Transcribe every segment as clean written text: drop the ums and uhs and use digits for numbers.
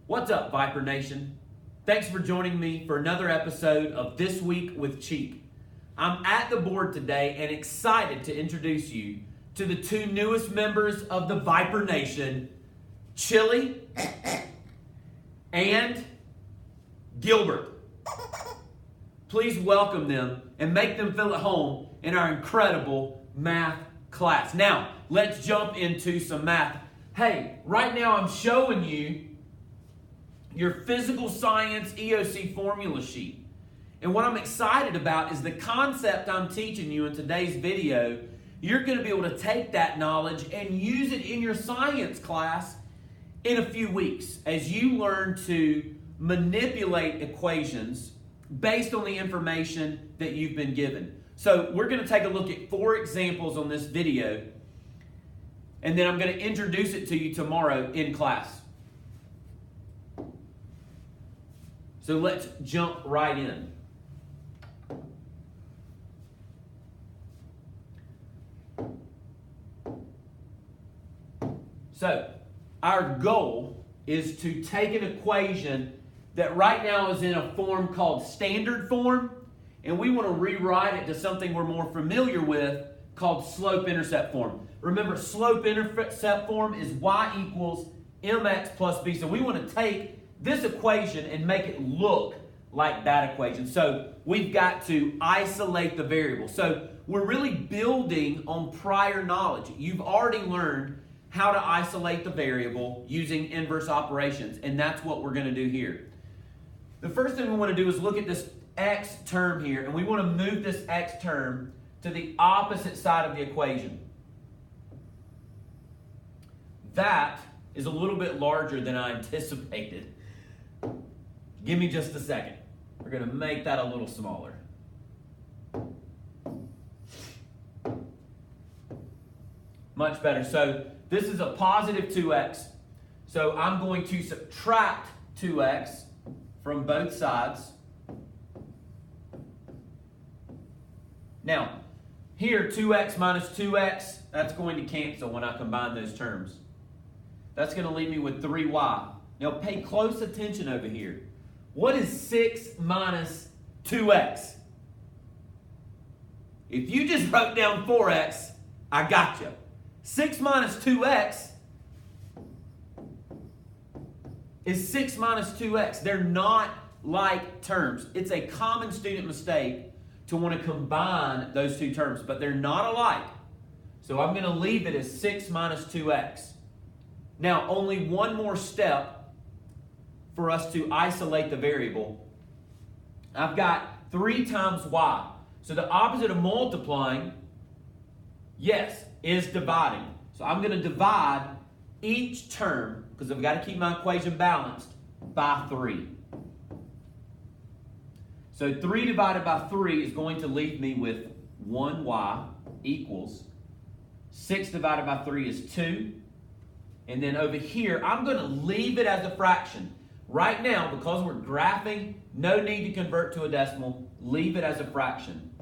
What's up, Viper Nation? Thanks for joining me for another episode of This Week with Cheek. I'm at the board today and excited to introduce you to the two newest members of the Viper Nation, Chili and Gilbert. Please welcome them and make them feel at home in our incredible math class. Now, let's jump into some math. Hey, right now I'm showing you your physical science EOC formula sheet. And what I'm excited about is the concept I'm teaching you in today's video. You're going to be able to take that knowledge and use it in your science class in a few weeks as you learn to manipulate equations based on the information that you've been given. So we're going to take a look at 4 examples on this video, and then I'm going to introduce it to you tomorrow in class. So let's jump right in. So our goal is to take an equation that right now is in a form called standard form, and we want to rewrite it to something we're more familiar with called slope-intercept form. Remember, slope-intercept form is y equals mx plus b. So we want to take this equation and make it look like that equation. So we've got to isolate the variable. So we're really building on prior knowledge. You've already learned how to isolate the variable using inverse operations, and that's what we're going to do here. The first thing we want to do is look at this x term here, and we want to move this x term to the opposite side of the equation. That is a little bit larger than I anticipated. Give me just a second. We're going to make that a little smaller. Much better. So this is a positive 2x. So I'm going to subtract 2x from both sides. Now, here 2x minus 2x, that's going to cancel when I combine those terms. That's going to leave me with 3y. Now pay close attention over here. What is 6 minus 2x? If you just wrote down 4x, I got you. 6 minus 2x is 6 minus 2x. They're not like terms. It's a common student mistake to want to combine those two terms, but they're not alike. So I'm going to leave it as 6 minus 2x. Now, only one more step for us to isolate the variable. I've got 3 times y. So the opposite of multiplying, yes, is dividing. So I'm going to divide each term, because I've got to keep my equation balanced, by 3. So 3 divided by 3 is going to leave me with 1y equals 6 divided by 3 is 2. And then over here, I'm going to leave it as a fraction. Right now, because we're graphing, no need to convert to a decimal. Leave it as a fraction.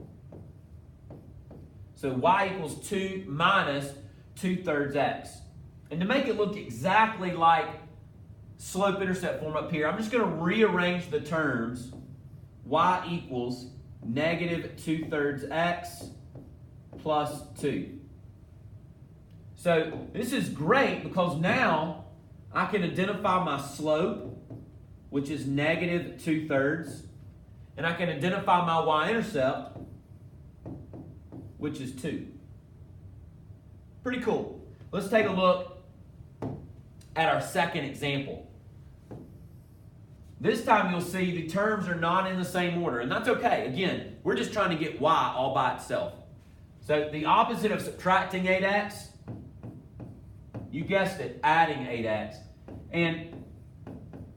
So y equals 2 minus 2/3 x. And to make it look exactly like slope-intercept form up here, I'm just going to rearrange the terms. Y equals negative 2/3 x plus 2. So this is great because now I can identify my slope, which is negative 2/3, and I can identify my y-intercept, which is 2. Pretty cool. Let's take a look at our second example. This time you'll see the terms are not in the same order, and that's okay. Again, we're just trying to get y all by itself. So the opposite of subtracting 8x, you guessed it, adding 8x. And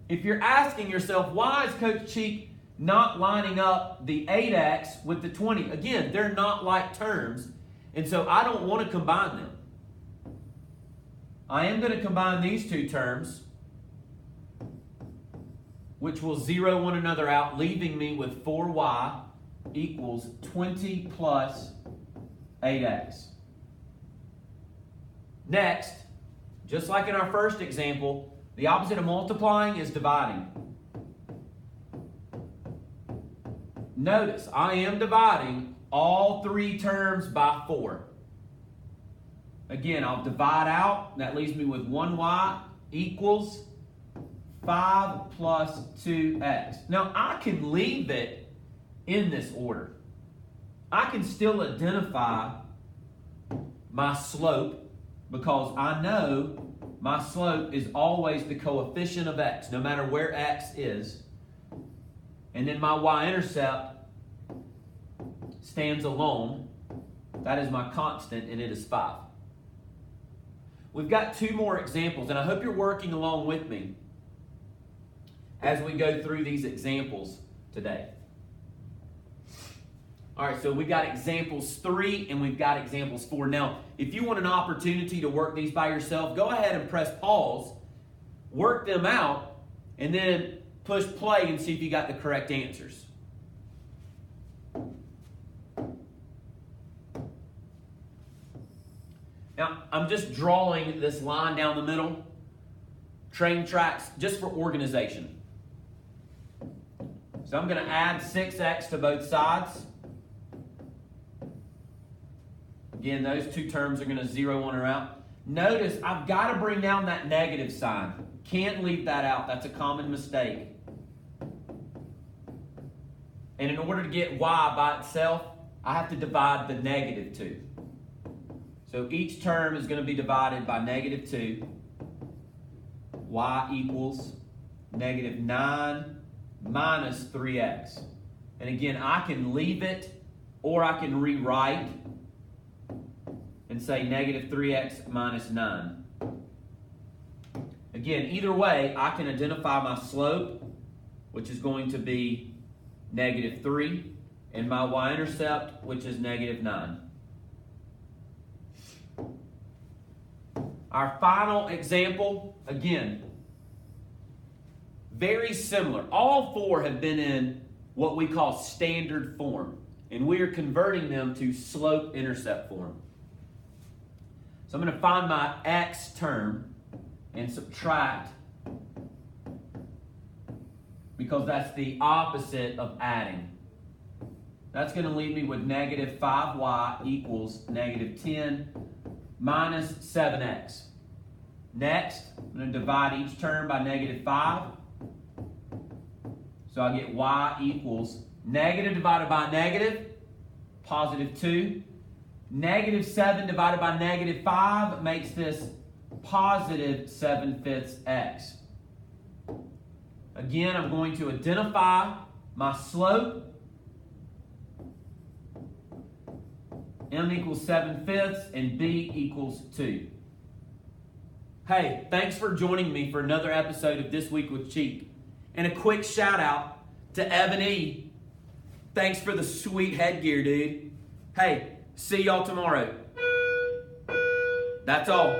if you're asking yourself, why is Coach Cheek not lining up the 8x with the 20? Again, they're not like terms, and so I don't want to combine them. I am going to combine these two terms, which will zero one another out, leaving me with 4y equals 20 plus 8x. Next, just like in our first example, The opposite of multiplying is dividing. Notice, I am dividing all three terms by 4. Again, I'll divide out. That leaves me with 1y equals 5 plus 2x. Now, I can leave it in this order. I can still identify my slope because I know my slope is always the coefficient of x, no matter where x is. And then my y-intercept stands alone. That is my constant, and it is 5. We've got 2 more examples, and I hope you're working along with me as we go through these examples today. All right, so we've got examples 3 and we've got examples 4. Now, if you want an opportunity to work these by yourself, go ahead and press pause, work them out, and then push play and see if you got the correct answers. Now, I'm just drawing this line down the middle, train tracks, just for organization. So I'm going to add 6x to both sides. Again, those 2 terms are going to 0 on or out. Notice I've got to bring down that negative sign. Can't leave that out. That's a common mistake. And in order to get y by itself, I have to divide the negative 2. So each term is going to be divided by negative 2. Y equals negative 9 minus 3x. And again, I can leave it or I can rewrite and say negative 3x minus 9. Again, either way, I can identify my slope, which is going to be negative 3, and my y-intercept, which is negative 9. Our final example, again, very similar. All 4 have been in what we call standard form, and we are converting them to slope-intercept form. So I'm going to find my x term and subtract, because that's the opposite of adding. That's going to leave me with negative 5y equals negative 10 minus 7x. Next, I'm going to divide each term by negative 5. So I get y equals negative divided by negative, positive 2. Negative 7 divided by negative 5 makes this positive 7/5 x. Again, I'm going to identify my slope. M equals 7/5 and B equals 2. Hey, thanks for joining me for another episode of This Week with Cheek. And a quick shout out to Evan E. Thanks for the sweet headgear, dude. Hey, see y'all tomorrow. That's all.